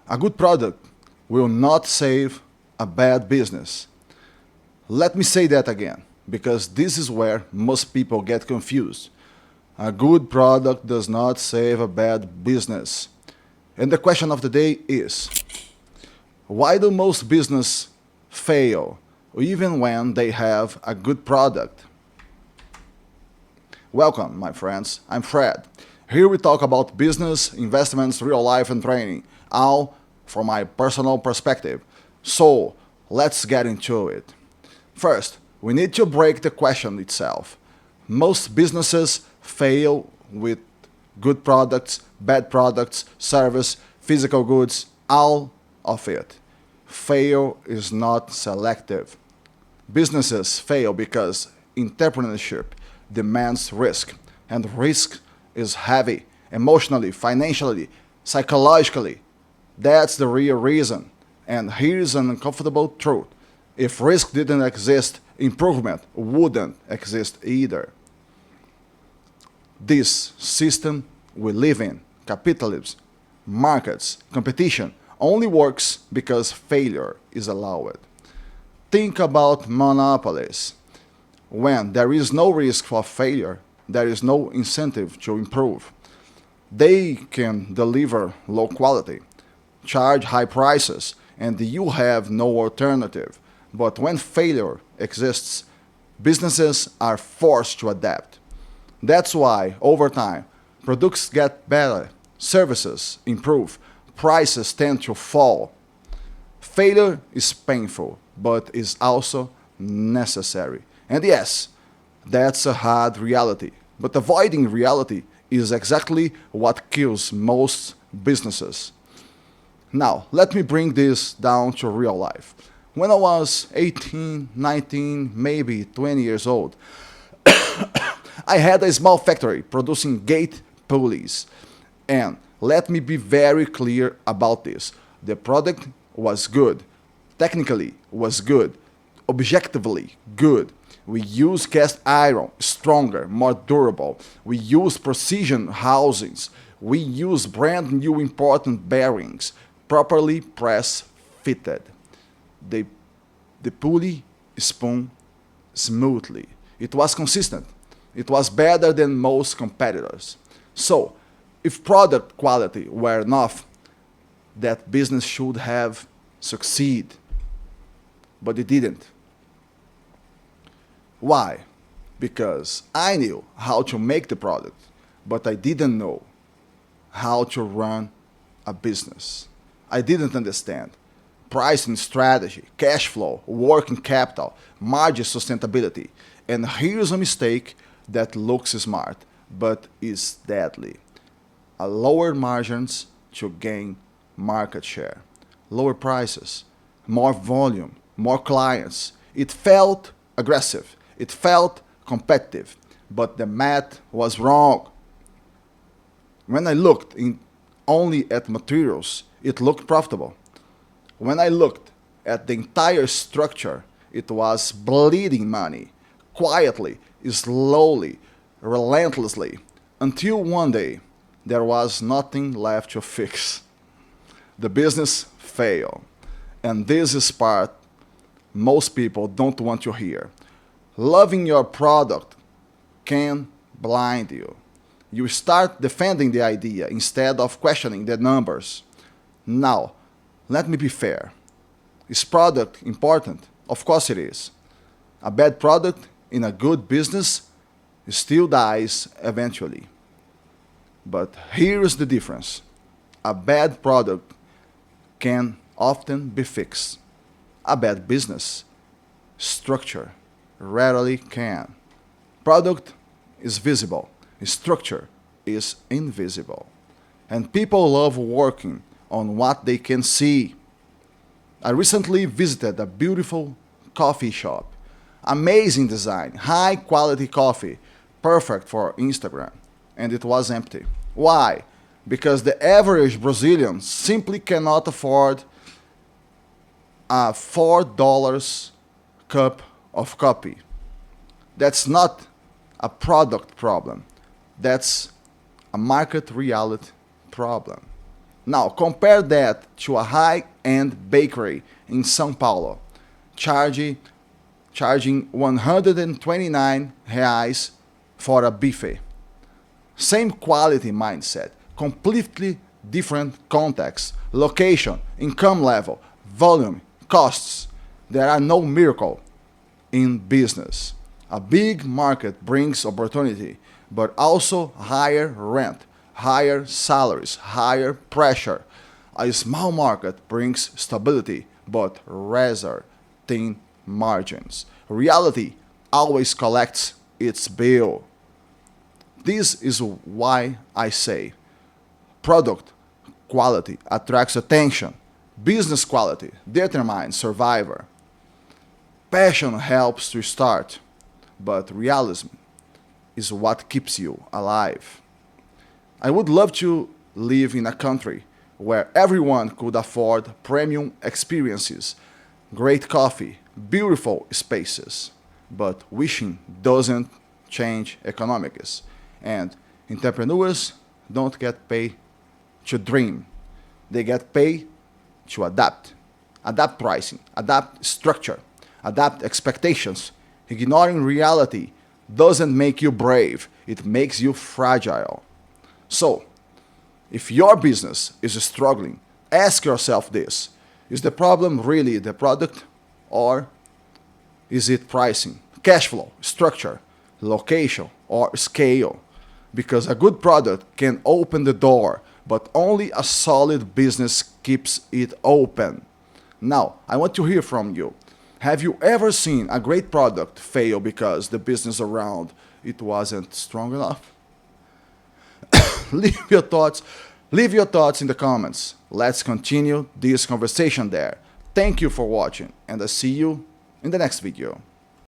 A good product will not save a bad business. Let me say that again, because this is where most people get confused. A good product does not save a bad business. And the question of the day is, why do most businesses fail even when they have a good product? Welcome, my friends. I'm Fred. Here we talk about business, investments, real life, and training, all from my personal perspective. So, let's get into it. First, we need to break the question itself. Most businesses fail with good products, bad products, service, physical goods, all of it. Fail is not selective. Businesses fail because entrepreneurship demands risk, and risk is heavy emotionally, financially, psychologically. That's the real reason. And here's an uncomfortable truth. If risk didn't exist, improvement wouldn't exist either. This system we live in, capitalism, markets, competition, only works because failure is allowed. Think about monopolies. When there is no risk for failure, there is no incentive to improve. They can deliver low quality, charge high prices, and you have no alternative. But when failure exists, businesses are forced to adapt. That's why, over time, products get better, services improve, prices tend to fall. Failure is painful, but is also necessary. And yes, that's a hard reality. But avoiding reality is exactly what kills most businesses. Now, let me bring this down to real life. When I was 18, 19, maybe 20 years old, I had a small factory producing gate pulleys. And let me be very clear about this. The product was good, technically was good, objectively good. We use cast iron, stronger, more durable. We use precision housings. We use brand new important bearings, properly press fitted. The, the pulley spun smoothly. It was consistent. It was better than most competitors. So, if product quality were enough, that business should have succeed. But it didn't. Why? Because I knew how to make the product, but I didn't know how to run a business. I didn't understand pricing strategy, cash flow, working capital, margin sustainability. And here's a mistake that looks smart, but is deadly. A lower margins to gain market share, lower prices, more volume, more clients. It felt aggressive. It felt competitive, but the math was wrong. When I looked only at materials, it looked profitable. When I looked at the entire structure, it was bleeding money, quietly, slowly, relentlessly, until one day there was nothing left to fix. The business failed. And this is part most people don't want to hear. Loving your product can blind you. You start defending the idea instead of questioning the numbers. Now, let me be fair. Is product important? Of course it is. A bad product in a good business still dies eventually. But here's the difference. A bad product can often be fixed. A bad business structure rarely can. Product is visible, structure is invisible. And people love working on what they can see. I recently visited a beautiful coffee shop. Amazing design, high quality coffee, perfect for Instagram. And it was empty. Why? Because the average Brazilian simply cannot afford a $4 cup of coffee. That's not a product problem. That's a market reality problem. Now compare that to a high-end bakery in São Paulo, charging 129 reais for a buffet. Same quality mindset, completely different context, location, income level, volume, costs. There are no miracle in business. A big market brings opportunity, but also higher rent, higher salaries, higher pressure. A small market brings stability, but razor thin margins. Reality always collects its bill. This is why I say product quality attracts attention, business quality determines survivor. Passion helps to start, but realism is what keeps you alive. I would love to live in a country where everyone could afford premium experiences, great coffee, beautiful spaces. But wishing doesn't change economics. And entrepreneurs don't get paid to dream. They get paid to adapt. Adapt pricing, adapt structure, adapt expectations. Ignoring reality doesn't make you brave, it makes you fragile. So, if your business is struggling, ask yourself this: is the problem really the product, or is it pricing, cash flow, structure, location, or scale? Because a good product can open the door, but only a solid business keeps it open. Now, I want to hear from you. Have you ever seen a great product fail because the business around it wasn't strong enough? leave your thoughts Leave your thoughts in the comments. Let's continue this conversation there. Thank you for watching, and I'll see you in the next video.